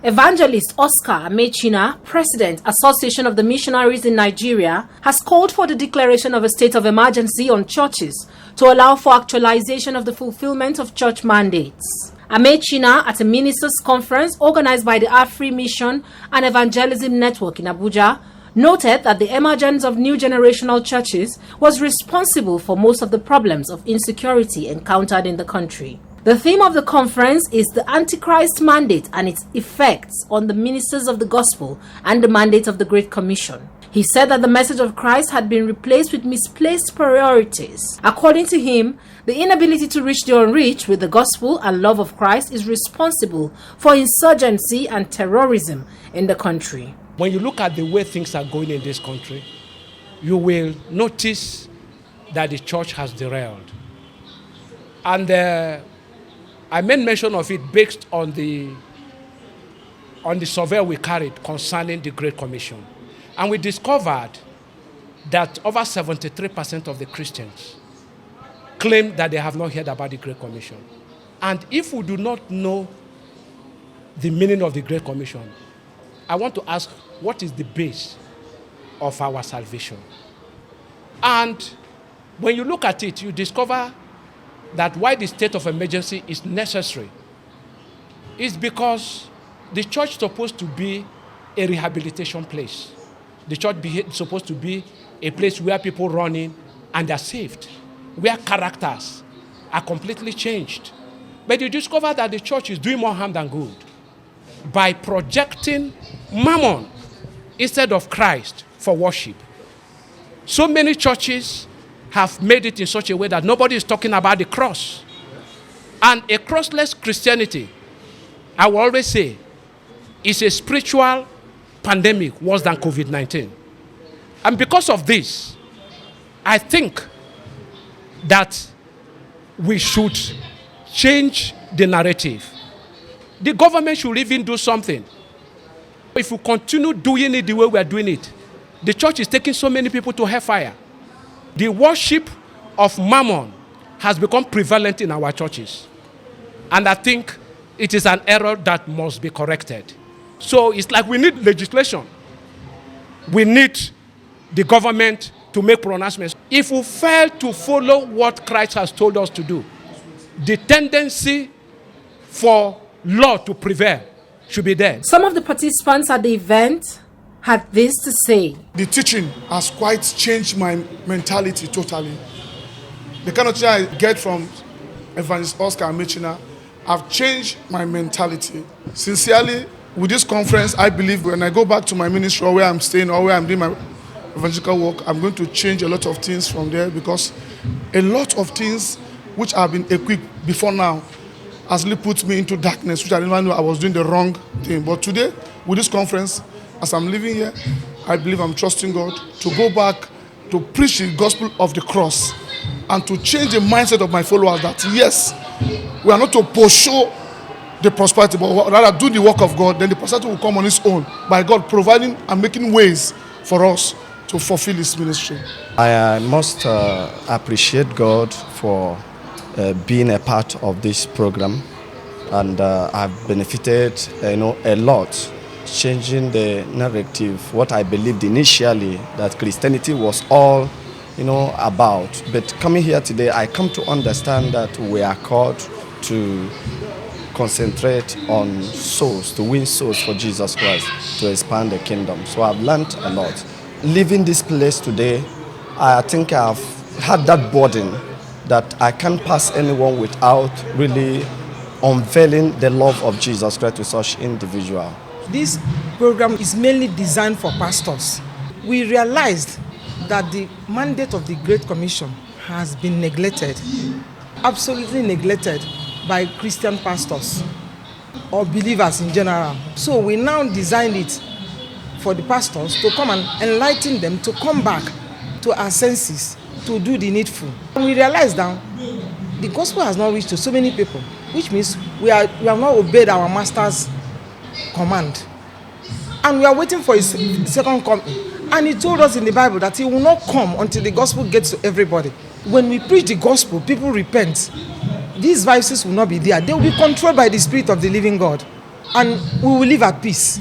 Evangelist Oscar Amaechina, President, Association of the Missionaries in Nigeria, has called for the declaration of a state of emergency on churches to allow for actualization of the fulfillment of church mandates. Amaechina, at a ministers' conference organized by the Afri Mission and Evangelism Network in Abuja, noted that the emergence of new generational churches was responsible for most of the problems of insecurity encountered in the country. The theme of the conference is the Antichrist mandate and its effects on the ministers of the gospel and the mandate of the Great Commission. He said that the message of Christ had been replaced with misplaced priorities. According to him, the inability to reach the unreached with the gospel and love of Christ is responsible for insurgency and terrorism in the country. When you look at the way things are going in this country, you will notice that the church has derailed. And I made mention of it based on the survey we carried concerning the Great Commission. And we discovered that over 73% of the Christians claim that they have not heard about the Great Commission. And if we do not know the meaning of the Great Commission, I want to ask, what is the base of our salvation? And when you look at it, you discover that why the state of emergency is necessary is because the church is supposed to be a rehabilitation place. The church is supposed to be a place where people run in and are saved, where characters are completely changed. But you discover that the church is doing more harm than good by projecting mammon instead of Christ for worship. So many churches have made it in such a way that nobody is talking about the cross. And a crossless Christianity, I will always say, is a spiritual pandemic worse than COVID-19. And because of this, I think that we should change the narrative. The government should even do something. If we continue doing it the way we are doing it, the church is taking so many people to hellfire. The worship of mammon has become prevalent in our churches. And I think it is an error that must be corrected. So it's like we need legislation. We need the government to make pronouncements. If we fail to follow what Christ has told us to do, the tendency for law to prevail should be there. Some of the participants at the event had this to say. The teaching has quite changed my mentality totally. The kind of teaching I get from Evangelist Oscar Amaechina have changed my mentality. Sincerely, with this conference, I believe when I go back to my ministry or where I'm staying or where I'm doing my evangelical work, I'm going to change a lot of things from there, because a lot of things which have been equipped before now has really put me into darkness, which I didn't even know I was doing the wrong thing. But today, with this conference, as I'm living here, I believe I'm trusting God to go back to preach the gospel of the cross and to change the mindset of my followers that, yes, we are not to pursue the prosperity, but rather do the work of God. Then the prosperity will come on its own by God providing and making ways for us to fulfill His ministry. I must appreciate God for being a part of this program, and I've benefited, a lot, changing the narrative. What I believed initially that Christianity was all, about, but coming here today, I come to understand that we are called to concentrate on souls, to win souls for Jesus Christ, to expand the kingdom. So I've learned a lot. Leaving this place today, I think I've had that burden that I can't pass anyone without really unveiling the love of Jesus Christ to such individual. This program is mainly designed for pastors. We realized that the mandate of the Great Commission has been neglected, absolutely neglected by Christian pastors or believers in general. So we now designed it for the pastors to come and enlighten them to come back to our senses, to do the needful. And we realize now the gospel has not reached to so many people, which means we have not obeyed our master's command. And we are waiting for his second coming. And he told us in the Bible that he will not come until the gospel gets to everybody. When we preach the gospel, people repent. These vices will not be there. They will be controlled by the Spirit of the living God. and we will live at peace.